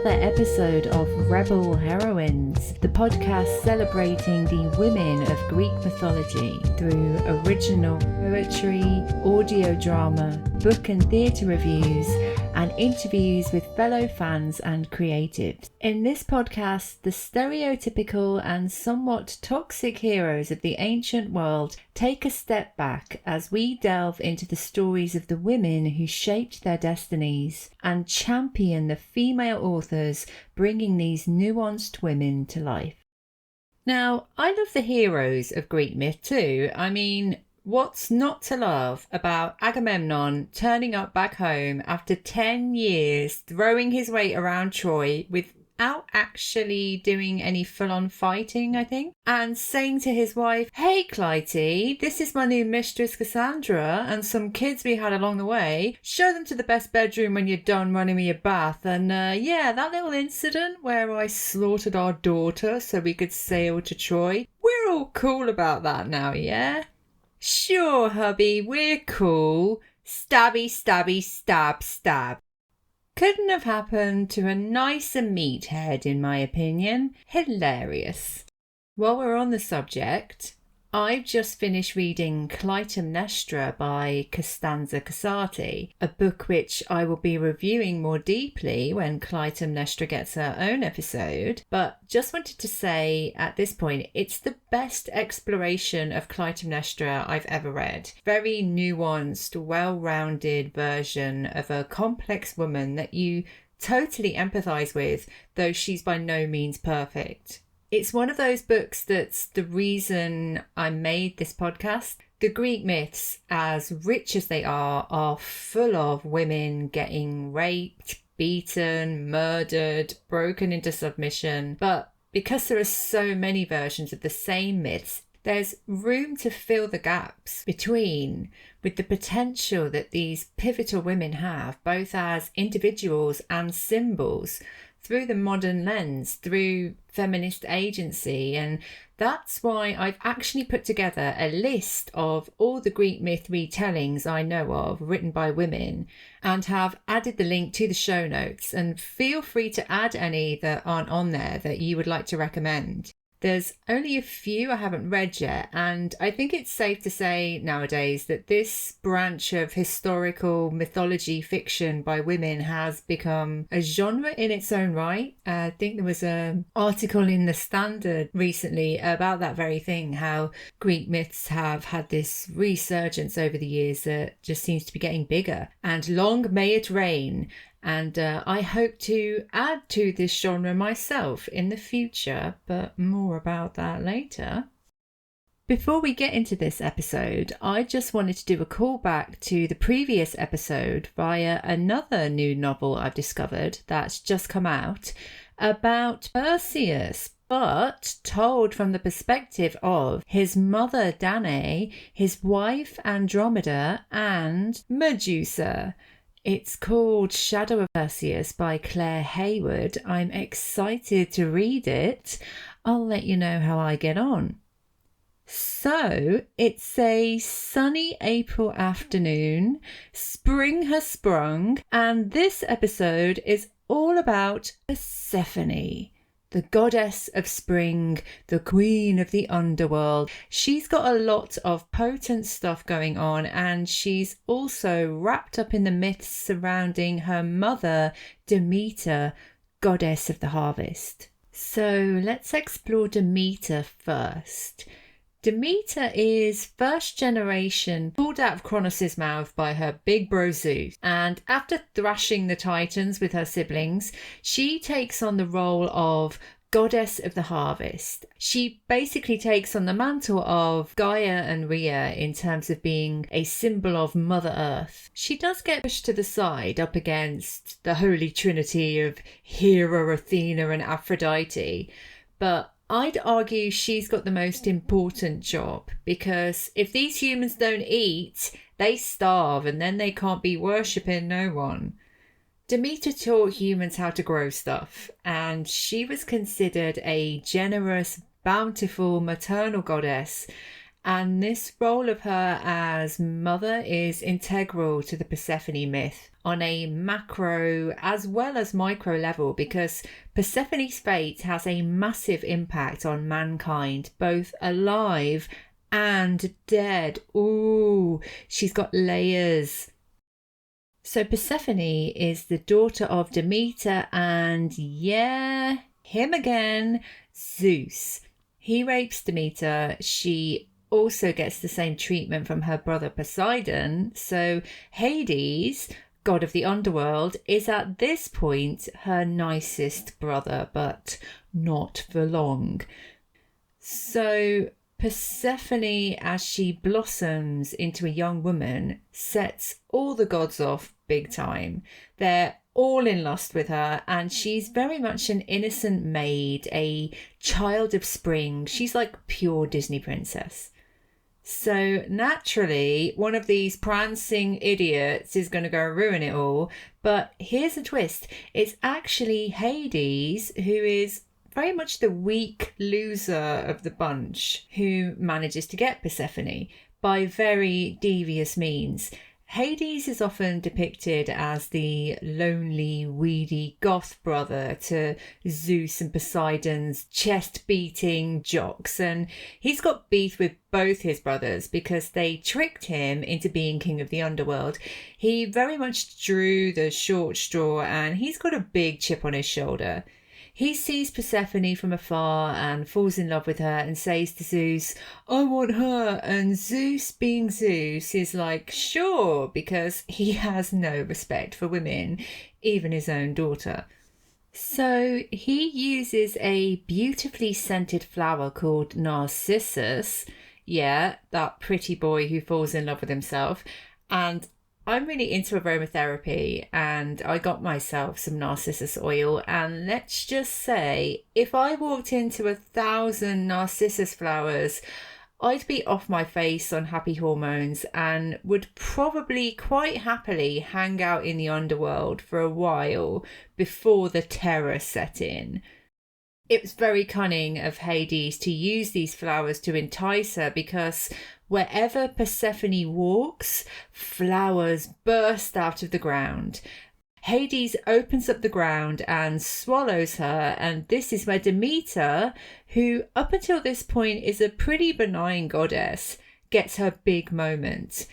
another episode of Rebel Heroines, the podcast celebrating the women of Greek mythology through original poetry, audio drama, book and theatre reviews, and interviews with fellow fans and creatives. In this podcast, the stereotypical and somewhat toxic heroes of the ancient world take a step back as we delve into the stories of the women who shaped their destinies and champion the female authors bringing these nuanced women to life. Now, I love the heroes of Greek myth too. I mean, what's not to love about Agamemnon turning up back home after 10 years, throwing his weight around Troy without actually doing any full-on fighting, I think, and saying to his wife, "Hey Clytie, this is my new mistress Cassandra and some kids we had along the way. Show them to the best bedroom when you're done running me a bath." And that little incident where I slaughtered our daughter so we could sail to Troy, we're all cool about that now, yeah? "Sure, hubby, we're cool. Stabby, stabby, stab, stab." Couldn't have happened to a nicer meathead, in my opinion. Hilarious. While we're on the subject, I've just finished reading Clytemnestra by Costanza Casati, a book which I will be reviewing more deeply when Clytemnestra gets her own episode, but just wanted to say at this point, it's the best exploration of Clytemnestra I've ever read. Very nuanced, well-rounded version of a complex woman that you totally empathise with, though she's by no means perfect. It's one of those books that's the reason I made this podcast. The Greek myths, as rich as they are full of women getting raped, beaten, murdered, broken into submission. But because there are so many versions of the same myths, there's room to fill the gaps between with the potential that these pivotal women have, both as individuals and symbols, through the modern lens, through feminist agency. And that's why I've actually put together a list of all the Greek myth retellings I know of written by women and have added the link to the show notes. And feel free to add any that aren't on there that you would like to recommend. There's only a few I haven't read yet, and I think it's safe to say nowadays that this branch of historical mythology fiction by women has become a genre in its own right. I think there was an article in The Standard recently about that very thing, how Greek myths have had this resurgence over the years that just seems to be getting bigger. And long may it reign. And I hope to add to this genre myself in the future, but more about that later. Before we get into this episode, I just wanted to do a callback to the previous episode via another new novel I've discovered that's just come out about Perseus, but told from the perspective of his mother Danae, his wife Andromeda, and Medusa. It's called Shadow of Perseus by Heywood. I'm excited to read it. I'll let you know how I get on. So, it's a sunny April afternoon. Spring has sprung, and this episode is all about Persephone, the goddess of spring, the queen of the underworld. She's got a lot of potent stuff going on, and she's also wrapped up in the myths surrounding her mother, Demeter, goddess of the harvest. So let's explore Demeter first. Demeter is first generation, pulled out of Kronos' mouth by her big bro Zeus, and after thrashing the Titans with her siblings, she takes on the role of goddess of the harvest. She basically takes on the mantle of Gaia and Rhea in terms of being a symbol of Mother Earth. She does get pushed to the side up against the holy trinity of Hera, Athena and Aphrodite, but I'd argue she's got the most important job, because if these humans don't eat, they starve and then they can't be worshipping no one. Demeter taught humans how to grow stuff, and she was considered a generous, bountiful maternal goddess, And this role of her as mother is integral to the Persephone myth on a macro as well as micro level, because Persephone's fate has a massive impact on mankind, both alive and dead. Ooh, she's got layers. So Persephone is the daughter of Demeter and, yeah, him again, Zeus. He rapes Demeter. She also gets the same treatment from her brother Poseidon. So Hades, god of the underworld, is at this point her nicest brother, but not for long. So Persephone, as she blossoms into a young woman, sets all the gods off big time. They're all in lust with her, and she's very much an innocent maid, a child of spring. She's like pure Disney princess. So naturally, one of these prancing idiots is going to go ruin it all. But here's a twist. It's actually Hades, who is very much the weak loser of the bunch, who manages to get Persephone by very devious means. Hades is often depicted as the lonely, weedy goth brother to Zeus and Poseidon's chest-beating jocks, and he's got beef with both his brothers because they tricked him into being king of the underworld. He very much drew the short straw, and he's got a big chip on his shoulder. He sees Persephone from afar and falls in love with her and says to Zeus, "I want her." And Zeus, being Zeus, is like, sure, because he has no respect for women, even his own daughter. So he uses a beautifully scented flower called Narcissus. Yeah, that pretty boy who falls in love with himself. And I'm really into aromatherapy, and I got myself some narcissus oil, and let's just say, if I walked into 1,000 narcissus flowers, I'd be off my face on happy hormones and would probably quite happily hang out in the underworld for a while before the terror set in. It was very cunning of Hades to use these flowers to entice her, because wherever Persephone walks, flowers burst out of the ground. Hades opens up the ground and swallows her, and this is where Demeter, who up until this point is a pretty benign goddess, gets her big moment.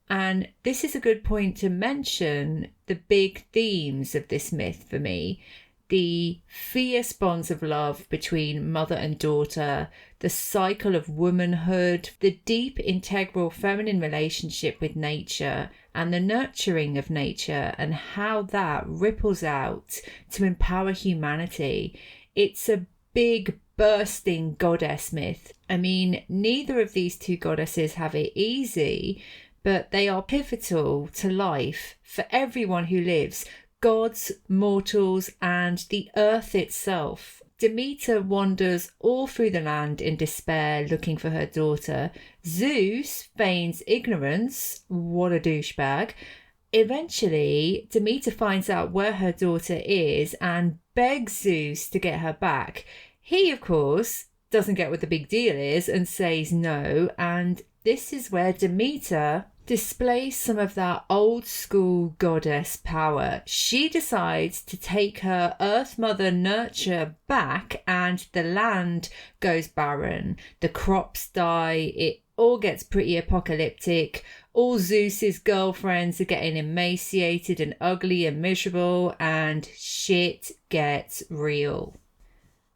And this is a good point to mention the big themes of this myth for me. The fierce bonds of love between mother and daughter, the cycle of womanhood, the deep integral feminine relationship with nature, and the nurturing of nature, and how that ripples out to empower humanity. It's a big bursting goddess myth. I mean, neither of these two goddesses have it easy, but they are pivotal to life for everyone who lives. Gods, mortals, and the earth itself. Demeter wanders all through the land in despair looking for her daughter. Zeus feigns ignorance. What a douchebag. Eventually, Demeter finds out where her daughter is and begs Zeus to get her back. He, of course, doesn't get what the big deal is and says no, and this is where Demeter displays some of that old school goddess power. She decides to take her Earth Mother nurture back, and the land goes barren. The crops die. It all gets pretty apocalyptic. All Zeus's girlfriends are getting emaciated and ugly and miserable, and shit gets real.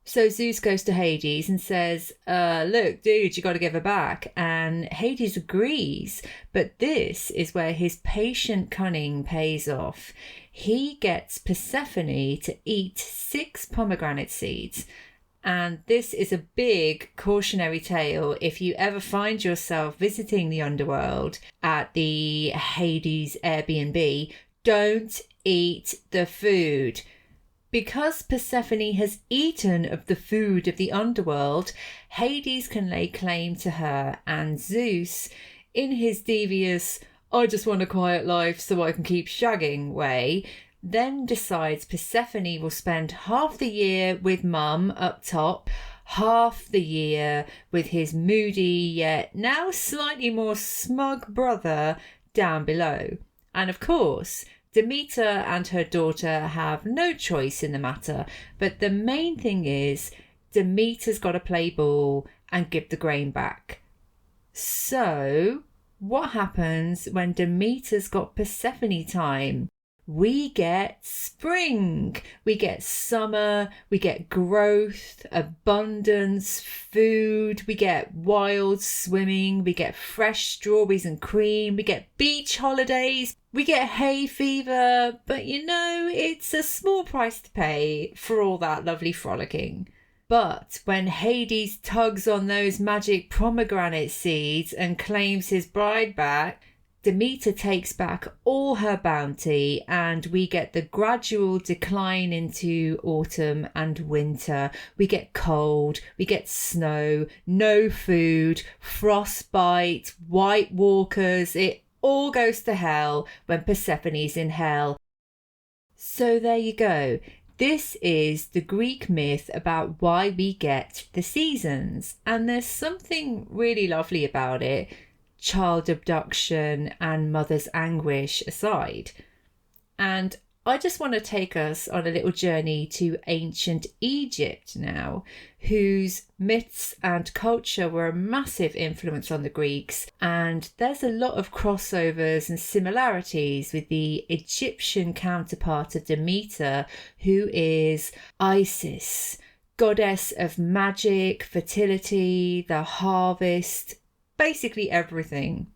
So Zeus goes to Hades and says, look, dude, you got to give her back. And Hades agrees. But this is where his patient cunning pays off. He gets Persephone to eat 6 pomegranate seeds. And this is a big cautionary tale if you ever find yourself visiting the underworld at the Hades Airbnb. Don't eat the food. Because Persephone has eaten of the food of the underworld, Hades can lay claim to her, and Zeus, in his devious, I just want a quiet life so I can keep shagging way, then decides Persephone will spend half the year with mum up top, half the year with his moody yet now slightly more smug brother down below. And of course, Demeter and her daughter have no choice in the matter, but the main thing is Demeter's got to play ball and give the grain back. So, what happens when Demeter's got Persephone time? We get spring, we get summer, we get growth, abundance, food, we get wild swimming, we get fresh strawberries and cream, we get beach holidays, we get hay fever, but it's a small price to pay for all that lovely frolicking. But when Hades tugs on those magic pomegranate seeds and claims his bride back, Demeter takes back all her bounty and we get the gradual decline into autumn and winter. We get cold, we get snow, no food, frostbite, white walkers. It all goes to hell when Persephone's in hell. So there you go. This is the Greek myth about why we get the seasons. And there's something really lovely about it, child abduction and mother's anguish aside. And I just want to take us on a little journey to ancient Egypt now, whose myths and culture were a massive influence on the Greeks. And there's a lot of crossovers and similarities with the Egyptian counterpart of Demeter, who is Isis, goddess of magic, fertility, the harvest, basically everything.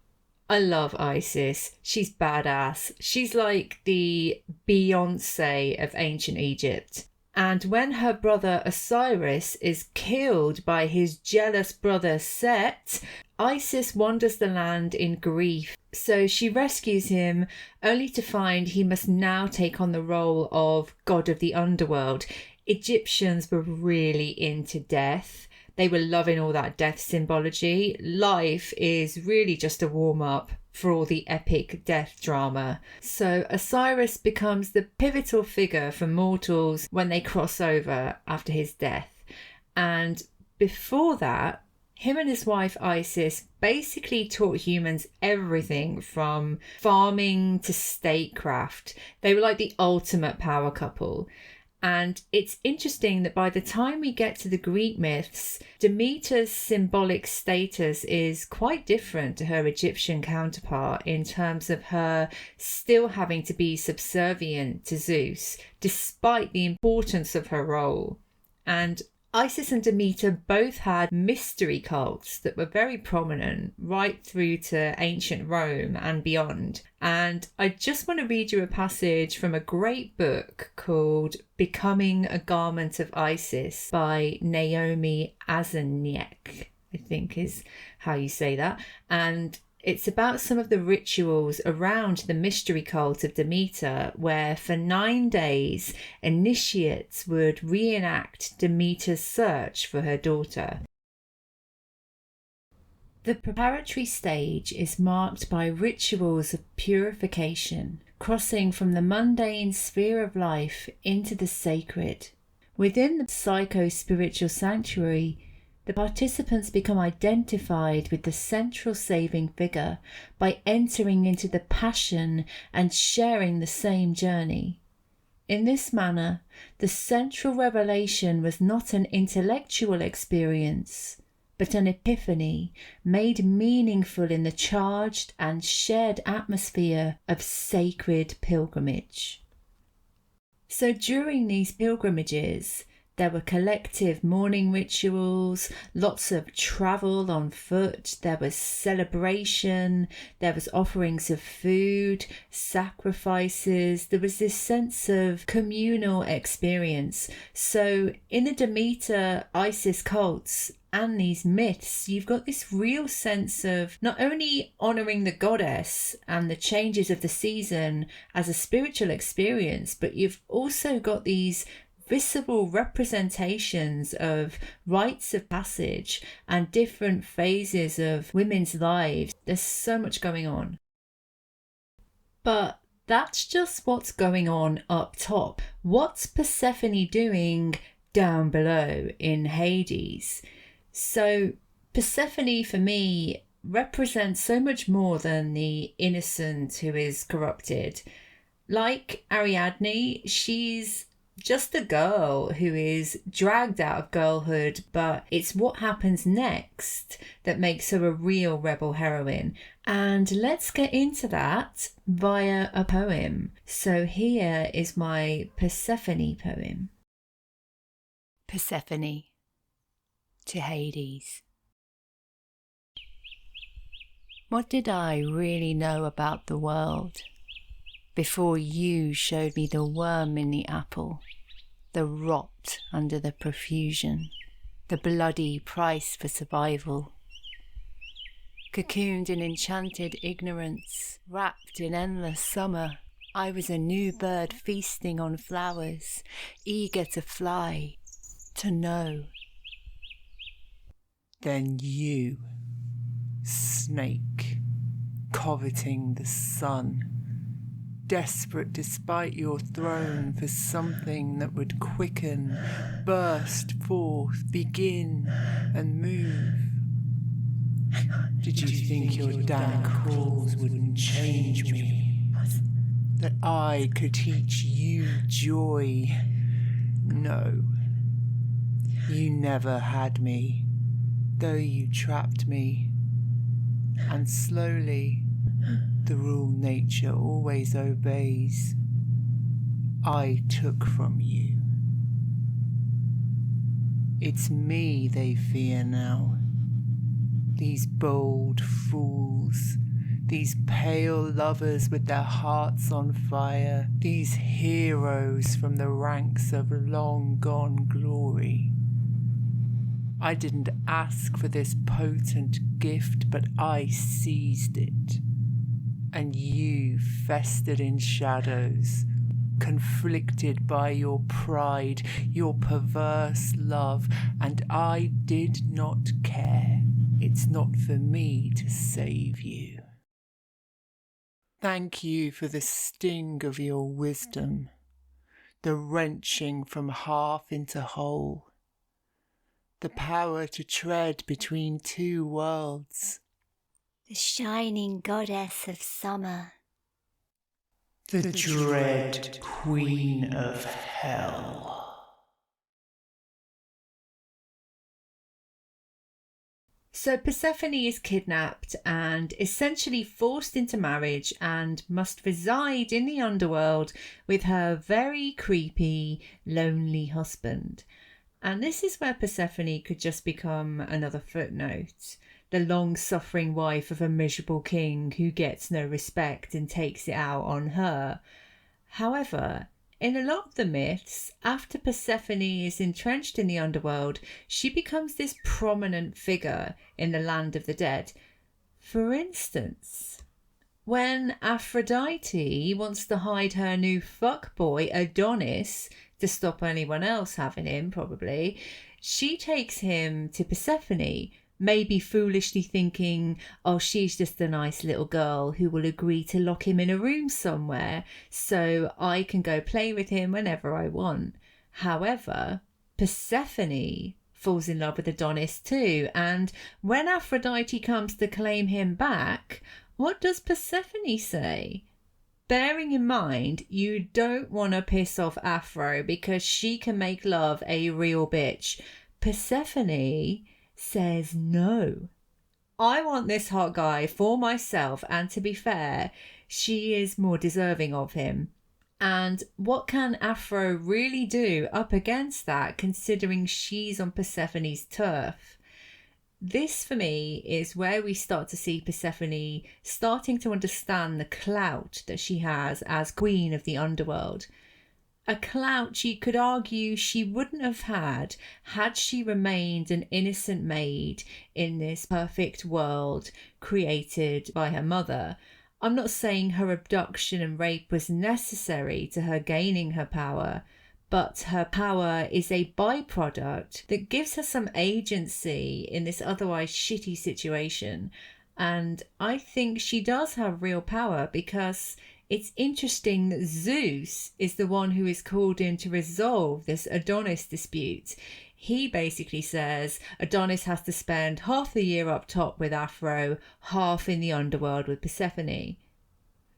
I love Isis. She's badass. She's like the Beyonce of ancient Egypt. And when her brother Osiris is killed by his jealous brother Set, Isis wanders the land in grief. So she rescues him, only to find he must now take on the role of god of the underworld. Egyptians were really into death. They were loving all that death symbology. Life is really just a warm-up for all the epic death drama. So Osiris becomes the pivotal figure for mortals when they cross over after his death. And before that, him and his wife Isis basically taught humans everything from farming to statecraft. They were like the ultimate power couple. And it's interesting that by the time we get to the Greek myths, Demeter's symbolic status is quite different to her Egyptian counterpart in terms of her still having to be subservient to Zeus, despite the importance of her role. And Isis and Demeter both had mystery cults that were very prominent right through to ancient Rome and beyond. And I just want to read you a passage from a great book called Becoming a Garment of Isis by Naomi Ozaniec, I think is how you say that. And it's about some of the rituals around the mystery cult of Demeter, where for 9 days initiates would reenact Demeter's search for her daughter. The preparatory stage is marked by rituals of purification, crossing from the mundane sphere of life into the sacred. Within the psycho-spiritual sanctuary, the participants become identified with the central saving figure by entering into the passion and sharing the same journey. In this manner, the central revelation was not an intellectual experience, but an epiphany made meaningful in the charged and shared atmosphere of sacred pilgrimage. So during these pilgrimages, there were collective mourning rituals, lots of travel on foot, there was celebration, there was offerings of food, sacrifices, there was this sense of communal experience. So in the Demeter Isis cults and these myths, you've got this real sense of not only honouring the goddess and the changes of the season as a spiritual experience, but you've also got these visible representations of rites of passage and different phases of women's lives. There's so much going on. But that's just what's going on up top. What's Persephone doing down below in Hades. So Persephone for me represents so much more than the innocent who is corrupted. Like Ariadne, she's just a girl who is dragged out of girlhood, but it's what happens next that makes her a real rebel heroine. And let's get into that via a poem. So here is my Persephone poem. Persephone to Hades. What did I really know about the world before you showed me the worm in the apple, the rot under the profusion, the bloody price for survival? Cocooned in enchanted ignorance, wrapped in endless summer, I was a new bird feasting on flowers, eager to fly, to know. Then you, snake, coveting the sun, desperate despite your throne for something that would quicken, burst forth, begin and move. Did you think your dank calls wouldn't change me? That I could teach you joy? No, you never had me, though you trapped me. And slowly, the rule nature always obeys, I took from you. It's me they fear now. These bold fools, these pale lovers with their hearts on fire, these heroes from the ranks of long-gone glory. I didn't ask for this potent gift, but I seized it. And you festered in shadows, conflicted by your pride, your perverse love, and I did not care. It's not for me to save you. Thank you for the sting of your wisdom, the wrenching from half into whole, the power to tread between two worlds, the shining goddess of summer, the dread queen of hell. So Persephone is kidnapped and essentially forced into marriage and must reside in the underworld with her very creepy, lonely husband. And this is where Persephone could just become another footnote, the long-suffering wife of a miserable king who gets no respect and takes it out on her. However, in a lot of the myths, after Persephone is entrenched in the underworld, she becomes this prominent figure in the land of the dead. For instance, when Aphrodite wants to hide her new fuckboy Adonis to stop anyone else having him, probably, she takes him to Persephone, maybe foolishly thinking, oh, she's just a nice little girl who will agree to lock him in a room somewhere so I can go play with him whenever I want. However, Persephone falls in love with Adonis too, and when Aphrodite comes to claim him back, what does Persephone say? Bearing in mind, you don't want to piss off Aphro because she can make love a real bitch. Persephone says no. I want this hot guy for myself, and to be fair, she is more deserving of him. And what can Aphro really do up against that, considering she's on Persephone's turf? This, for me, is where we start to see Persephone starting to understand the clout that she has as queen of the underworld. A clout you could argue she wouldn't have had she remained an innocent maid in this perfect world created by her mother. I'm not saying her abduction and rape was necessary to her gaining her power, but her power is a byproduct that gives her some agency in this otherwise shitty situation. And I think she does have real power because It's interesting that Zeus is the one who is called in to resolve this Adonis dispute. He basically says Adonis has to spend half the year up top with Aphro, half in the underworld with Persephone.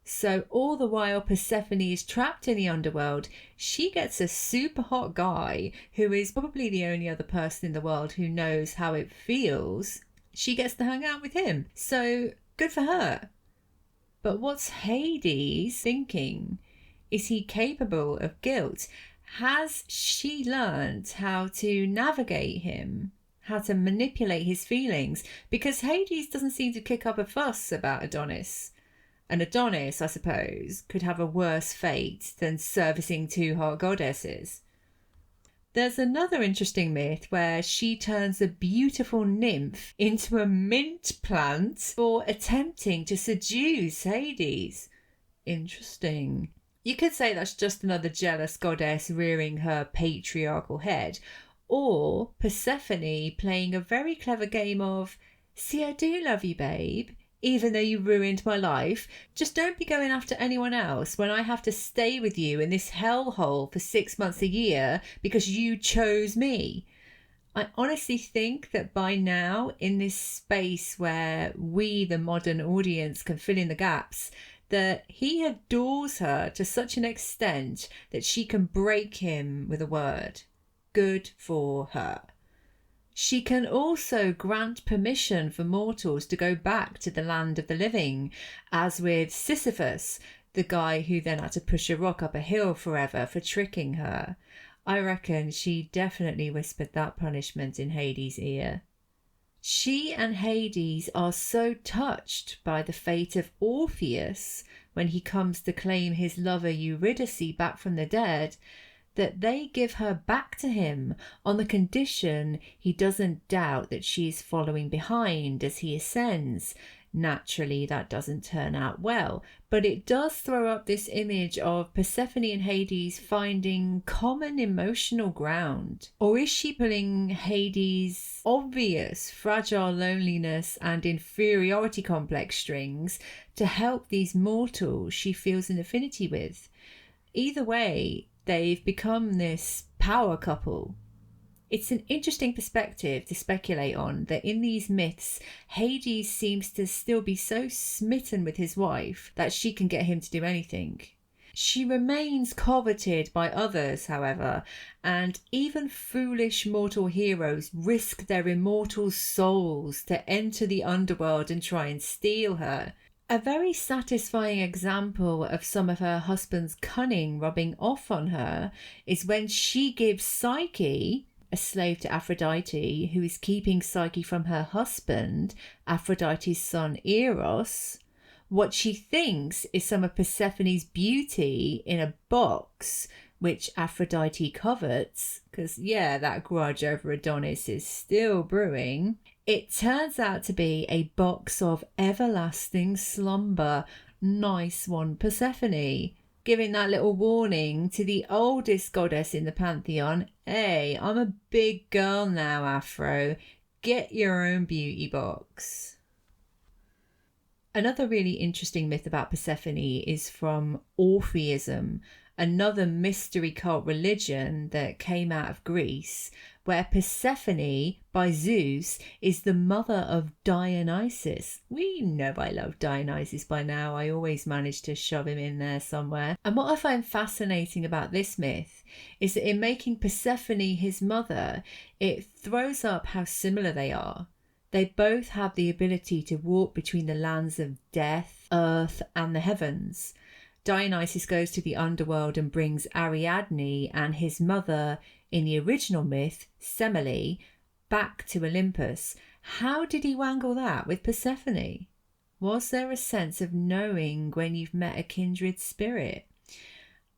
So all the while Persephone is trapped in the underworld, she gets a super hot guy who is probably the only other person in the world who knows how it feels. She gets to hang out with him. So good for her. But what's Hades thinking? Is he capable of guilt? Has she learned how to navigate him? How to manipulate his feelings? Because Hades doesn't seem to kick up a fuss about Adonis. And Adonis, I suppose, could have a worse fate than servicing two hot goddesses. There's another interesting myth where she turns a beautiful nymph into a mint plant for attempting to seduce Hades. Interesting. You could say that's just another jealous goddess rearing her patriarchal head, or Persephone playing a very clever game of, see, I do love you, babe, even though you ruined my life. Just don't be going after anyone else when I have to stay with you in this hellhole for 6 months a year because you chose me. I honestly think that by now, in this space where we, the modern audience, can fill in the gaps, that he adores her to such an extent that she can break him with a word. Good for her. She can also grant permission for mortals to go back to the land of the living, as with Sisyphus, the guy who then had to push a rock up a hill forever for tricking her. I reckon she definitely whispered that punishment in Hades' ear. She and Hades are so touched by the fate of Orpheus when he comes to claim his lover Eurydice back from the dead, that they give her back to him on the condition he doesn't doubt that she's following behind as he ascends. Naturally, that doesn't turn out well, but it does throw up this image of Persephone and Hades finding common emotional ground. Or is she pulling Hades' obvious fragile loneliness and inferiority complex strings to help these mortals she feels an affinity with? Either way, they've become this power couple. It's an interesting perspective to speculate on, that in these myths, Hades seems to still be so smitten with his wife that she can get him to do anything. She remains coveted by others, however, and even foolish mortal heroes risk their immortal souls to enter the underworld and try and steal her. A very satisfying example of some of her husband's cunning rubbing off on her is when she gives Psyche, a slave to Aphrodite, who is keeping Psyche from her husband, Aphrodite's son Eros, what she thinks is some of Persephone's beauty in a box, which Aphrodite covets, because that grudge over Adonis is still brewing. It turns out to be a box of everlasting slumber. Nice one, Persephone. Giving that little warning to the oldest goddess in the pantheon. Hey, I'm a big girl now, Aphro. Get your own beauty box. Another really interesting myth about Persephone is from Orpheism, another mystery cult religion that came out of Greece, where Persephone, by Zeus, is the mother of Dionysus. We know I love Dionysus by now. I always manage to shove him in there somewhere. And what I find fascinating about this myth is that in making Persephone his mother, it throws up how similar they are. They both have the ability to walk between the lands of death, earth, and the heavens. Dionysus goes to the underworld and brings Ariadne and his mother, in the original myth, Semele, back to Olympus. How did he wangle that with Persephone? Was there a sense of knowing when you've met a kindred spirit?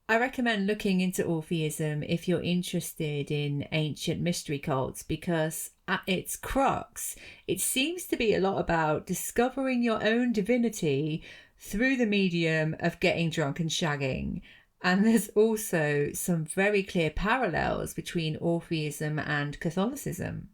I recommend looking into Orpheism if you're interested in ancient mystery cults, because at its crux, it seems to be a lot about discovering your own divinity through the medium of getting drunk and shagging. And there's also some very clear parallels between Orpheism and Catholicism.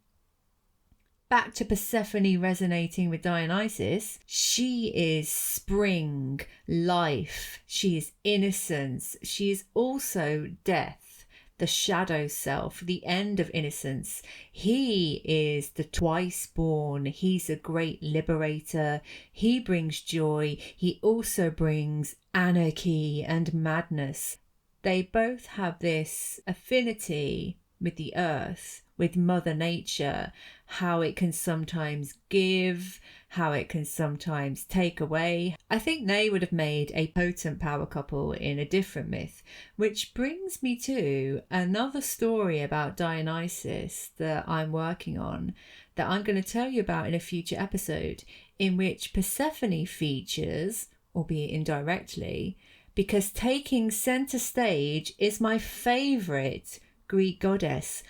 Back to Persephone resonating with Dionysus, she is spring, life, she is innocence, she is also death, the shadow self, the end of innocence. He is the twice born, he's a great liberator, he brings joy, he also brings anarchy and madness. They both have this affinity with the earth, with Mother Nature, how it can sometimes give, how it can sometimes take away. I think they would have made a potent power couple in a different myth, which brings me to another story about Dionysus that I'm working on, that I'm going to tell you about in a future episode, in which Persephone features, albeit indirectly, because taking centre stage is my favourite Greek goddess.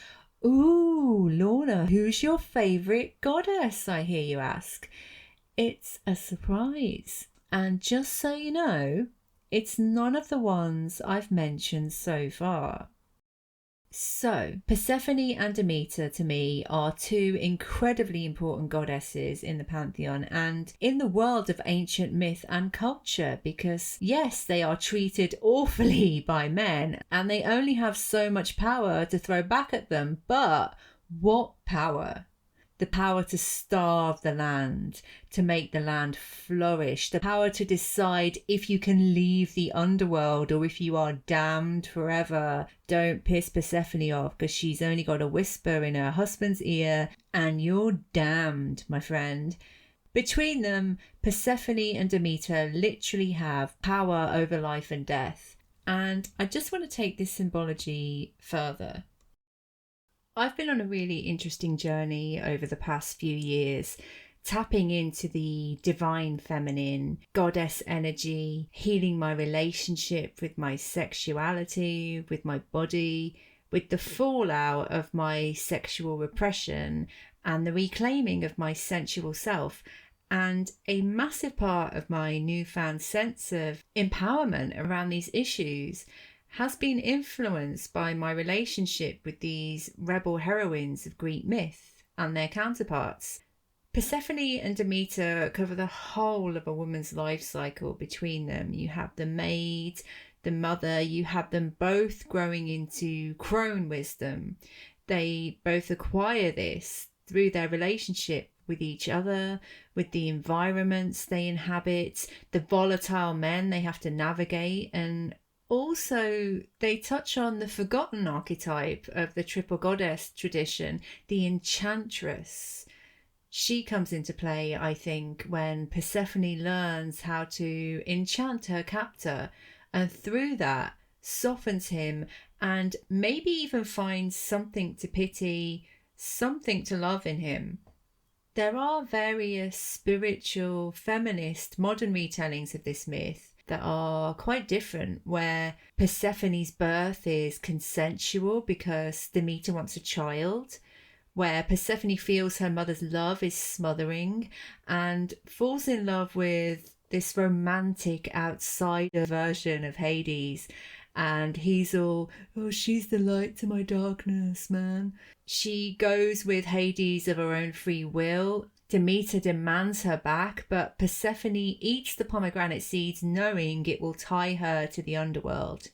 Ooh, Lorna, who's your favourite goddess, I hear you ask? It's a surprise. And just so you know, it's none of the ones I've mentioned so far. So, Persephone and Demeter to me are two incredibly important goddesses in the pantheon and in the world of ancient myth and culture, because yes, they are treated awfully by men and they only have so much power to throw back at them, but what power? The power to starve the land, to make the land flourish, the power to decide if you can leave the underworld or if you are damned forever. Don't piss Persephone off because she's only got a whisper in her husband's ear and you're damned, my friend. Between them, Persephone and Demeter literally have power over life and death. And I just want to take this symbology further. I've been on a really interesting journey over the past few years, tapping into the divine feminine, goddess energy, healing my relationship with my sexuality, with my body, with the fallout of my sexual repression and the reclaiming of my sensual self. And a massive part of my newfound sense of empowerment around these issues has been influenced by my relationship with these rebel heroines of Greek myth and their counterparts. Persephone and Demeter cover the whole of a woman's life cycle between them. You have the maid, the mother, you have them both growing into crone wisdom. They both acquire this through their relationship with each other, with the environments they inhabit, the volatile men they have to navigate, and also, they touch on the forgotten archetype of the triple goddess tradition, the enchantress. She comes into play, I think, when Persephone learns how to enchant her captor and through that softens him and maybe even finds something to pity, something to love in him. There are various spiritual, feminist, modern retellings of this myth that are quite different, where Persephone's birth is consensual because Demeter wants a child, where Persephone feels her mother's love is smothering and falls in love with this romantic outsider version of Hades, and he's all, oh, she's the light to my darkness, man. She goes with Hades of her own free will. Demeter demands her back, but Persephone eats the pomegranate seeds knowing it will tie her to the underworld.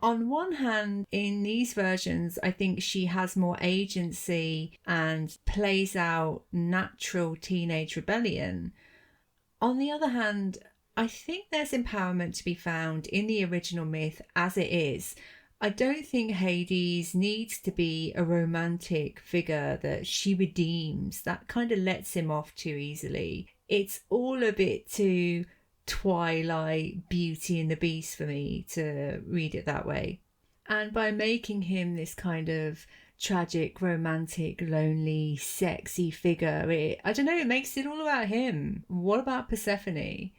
On one hand, in these versions, I think she has more agency and plays out natural teenage rebellion. On the other hand, I think there's empowerment to be found in the original myth as it is. I don't think Hades needs to be a romantic figure that she redeems. That kind of lets him off too easily. It's all a bit too Twilight, Beauty and the Beast for me to read it that way. And by making him this kind of tragic, romantic, lonely, sexy figure, it makes it all about him. What about Persephone?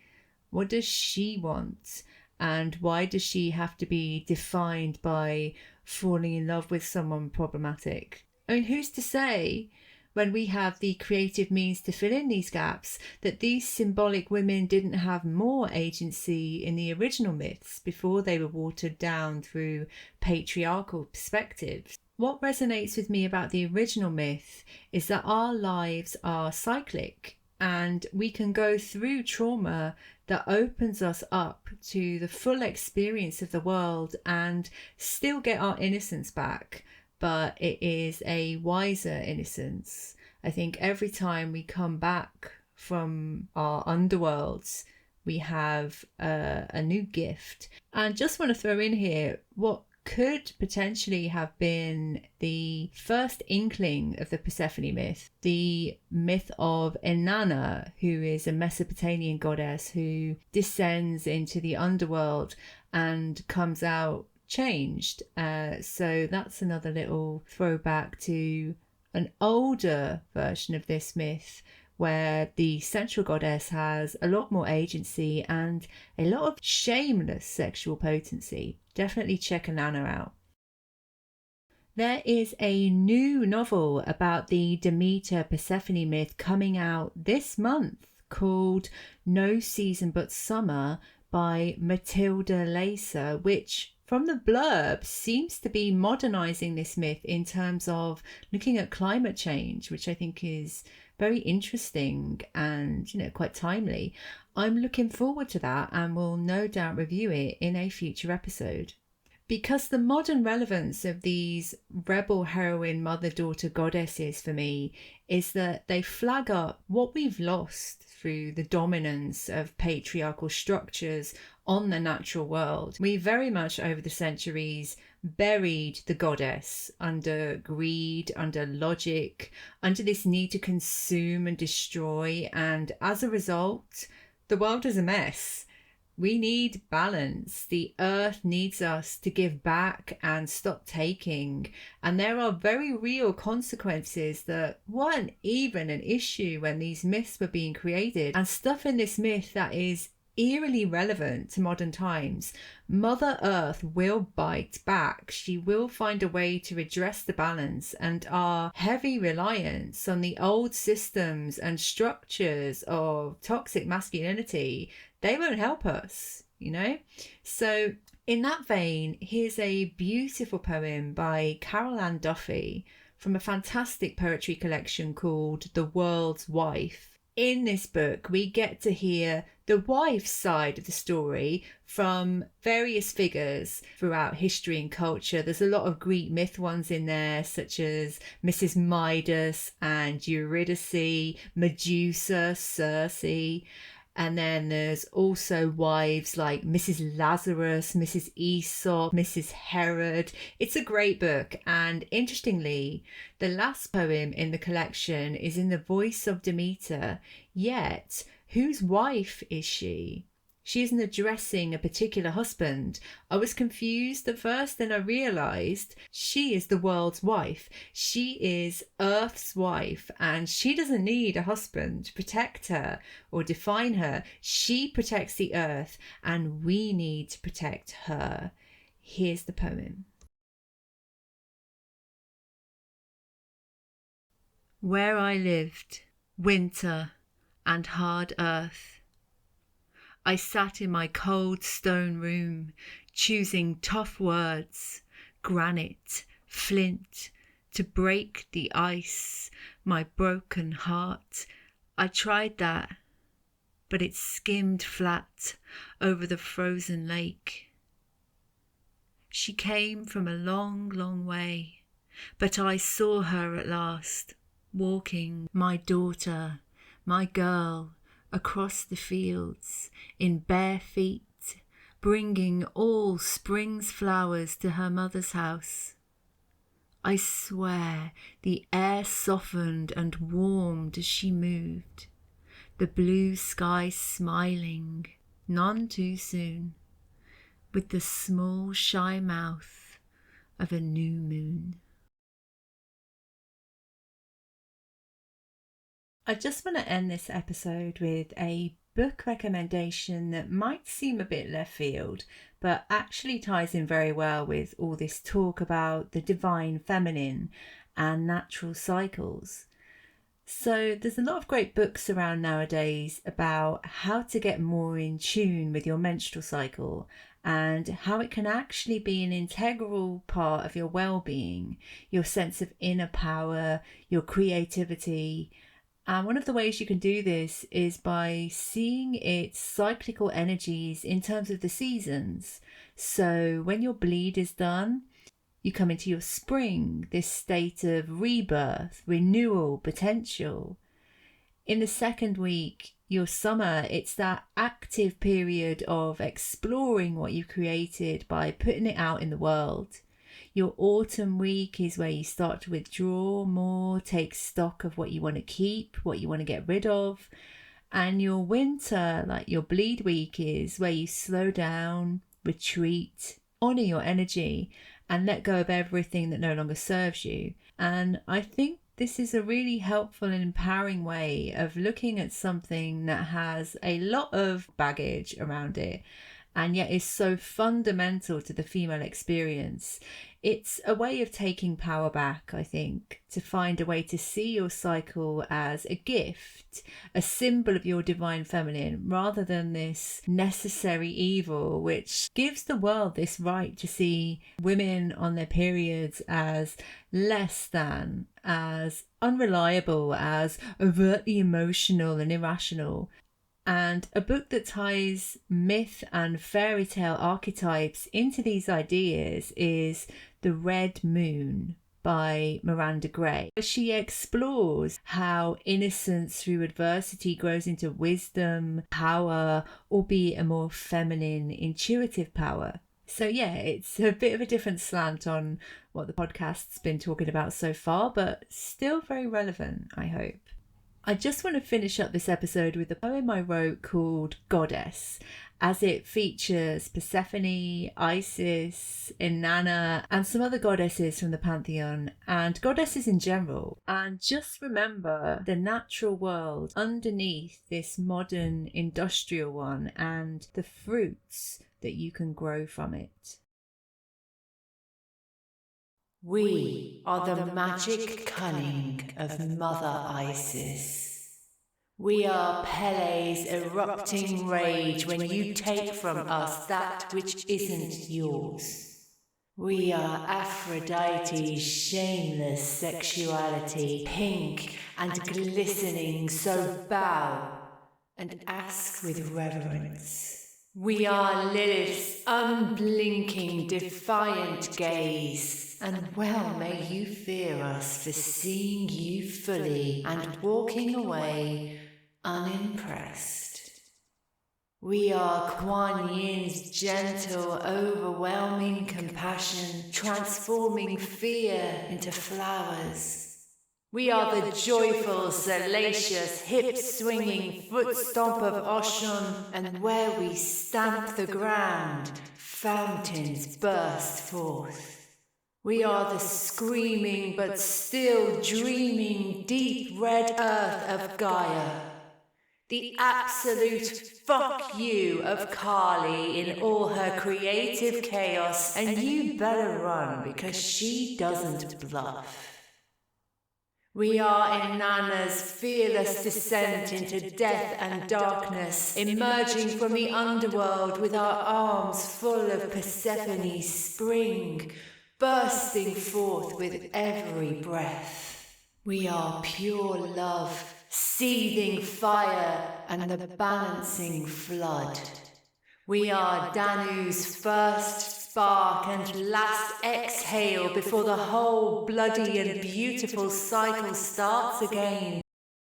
What does she want? And why does she have to be defined by falling in love with someone problematic? I mean, who's to say, when we have the creative means to fill in these gaps, that these symbolic women didn't have more agency in the original myths before they were watered down through patriarchal perspectives? What resonates with me about the original myth is that our lives are cyclic and we can go through trauma that opens us up to the full experience of the world and still get our innocence back, but it is a wiser innocence. I think every time we come back from our underworlds, we have a new gift. And just want to throw in here what could potentially have been the first inkling of the Persephone myth, the myth of Inanna, who is a Mesopotamian goddess who descends into the underworld and comes out changed. So that's another little throwback to an older version of this myth, where the central goddess has a lot more agency and a lot of shameless sexual potency. Definitely check Inanna out. There is a new novel about the Demeter Persephone myth coming out this month called No Season But Summer by Matilda Leyser, which from the blurb seems to be modernising this myth in terms of looking at climate change, which I think is very interesting and, quite timely. I'm looking forward to that and will no doubt review it in a future episode. Because the modern relevance of these rebel heroine mother-daughter goddesses for me is that they flag up what we've lost through the dominance of patriarchal structures on the natural world. We very much over the centuries buried the goddess under greed, under logic, under this need to consume and destroy, and as a result, the world is a mess. We need balance. The earth needs us to give back and stop taking. And there are very real consequences that weren't even an issue when these myths were being created. And stuff in this myth that is eerily relevant to modern times. Mother Earth will bite back. She will find a way to redress the balance, and our heavy reliance on the old systems and structures of toxic masculinity, they won't help us, So in that vein, here's a beautiful poem by Carol Ann Duffy from a fantastic poetry collection called The World's Wife. In this book, we get to hear the wife's side of the story from various figures throughout history and culture. There's a lot of Greek myth ones in there, such as Mrs. Midas and Eurydice, Medusa, Circe. And then there's also wives like Mrs. Lazarus, Mrs. Aesop, Mrs. Herod. It's a great book. And interestingly, the last poem in the collection is in the voice of Demeter. Yet, whose wife is she? She isn't addressing a particular husband. I was confused at first, then I realised she is the world's wife. She is Earth's wife, and she doesn't need a husband to protect her or define her. She protects the earth, and we need to protect her. Here's the poem. Where I lived, winter and hard earth, I sat in my cold stone room, choosing tough words, granite, flint, to break the ice, my broken heart. I tried that, but it skimmed flat over the frozen lake. She came from a long, long way, but I saw her at last, walking, my daughter, my girl, across the fields in bare feet, bringing all spring's flowers to her mother's house. I swear the air softened and warmed as she moved, the blue sky smiling, none too soon, with the small shy mouth of a new moon. I just want to end this episode with a book recommendation that might seem a bit left field, but actually ties in very well with all this talk about the divine feminine and natural cycles. So there's a lot of great books around nowadays about how to get more in tune with your menstrual cycle and how it can actually be an integral part of your well-being, your sense of inner power, your creativity. And one of the ways you can do this is by seeing its cyclical energies in terms of the seasons. So when your bleed is done, you come into your spring, this state of rebirth, renewal, potential. In the second week, your summer, it's that active period of exploring what you've created by putting it out in the world. Your autumn week is where you start to withdraw more, take stock of what you want to keep, what you want to get rid of. And your winter, like your bleed week, is where you slow down, retreat, honour your energy, and let go of everything that no longer serves you. And I think this is a really helpful and empowering way of looking at something that has a lot of baggage around it and yet is so fundamental to the female experience. It's a way of taking power back, I think, to find a way to see your cycle as a gift, a symbol of your divine feminine, rather than this necessary evil, which gives the world this right to see women on their periods as less than, as unreliable, as overtly emotional and irrational. And a book that ties myth and fairy tale archetypes into these ideas is The Red Moon by Miranda Gray. She explores how innocence through adversity grows into wisdom, power, albeit a more feminine, intuitive power. So yeah, it's a bit of a different slant on what the podcast's been talking about so far, but still very relevant, I hope. I just want to finish up this episode with a poem I wrote called Goddess, as it features Persephone, Isis, Inanna, and some other goddesses from the pantheon, and goddesses in general. And just remember the natural world underneath this modern industrial one and the fruits that you can grow from it. We are the magic cunning of Mother Isis. We are Pele's erupting rage when you take from us that which isn't yours. We are Aphrodite's shameless sexuality, pink and glistening, so bow and ask with reverence. We are Lilith's unblinking, defiant gaze, and well may you fear us for seeing you fully and walking away unimpressed. We are Kuan Yin's gentle, overwhelming compassion, transforming fear into flowers. We are the joyful, salacious, hip-swinging foot-stomp of Oshun, and where we stamp the ground, fountains burst forth. We are the screaming but still dreaming deep red earth of Gaia, the absolute fuck you of Kali in all her creative chaos, and you better run because she doesn't bluff. We are Inanna's fearless descent into death and darkness, emerging from the underworld with our arms full of Persephone's spring, bursting forth with every breath. We are pure love, seething fire, and the balancing flood. We are Danu's first spark and last exhale before the whole bloody and beautiful cycle starts again.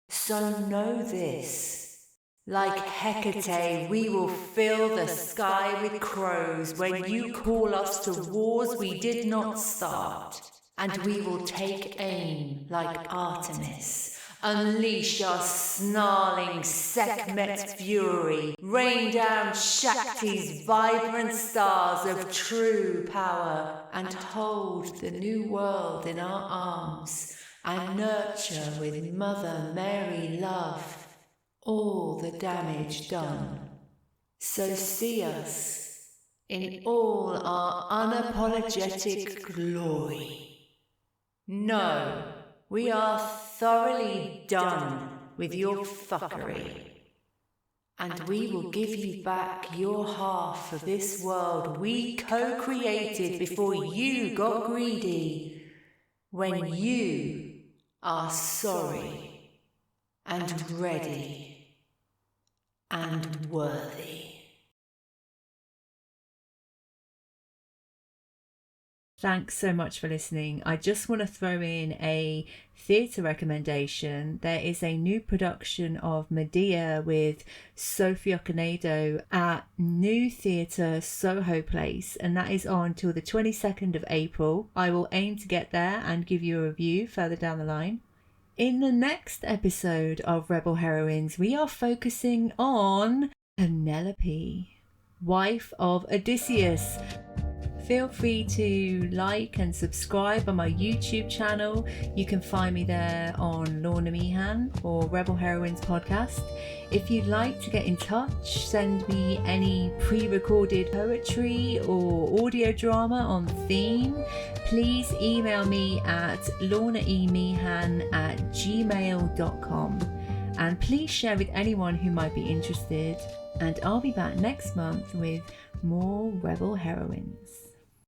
So know this. Like Hecate, we will fill the sky with crows when you call us to wars we did not start. And we will take aim like Artemis. Unleash our snarling Sekhmet fury, rain down Shakti's vibrant stars of true power, and hold the new world in our arms, and nurture with Mother Mary love all the damage done. So see us in all our unapologetic glory. No, we are thoroughly done with your fuckery. And we will give you back your half of this world we co-created before you got greedy, when you are sorry and ready and worthy. Thanks so much for listening. I just want to throw in a theatre recommendation. There is a new production of Medea with Sophie Okonedo at New Theatre Soho Place, and that is on till the 22nd of April. I will aim to get there and give you a review further down the line. In the next episode of Rebel Heroines, we are focusing on Penelope, wife of Odysseus. Feel free to like and subscribe on my YouTube channel. You can find me there on Lorna Meehan or Rebel Heroines Podcast. If you'd like to get in touch, send me any pre-recorded poetry or audio drama on theme. Please email me at lornaemeehan@gmail.com. And please share with anyone who might be interested. And I'll be back next month with more Rebel Heroines.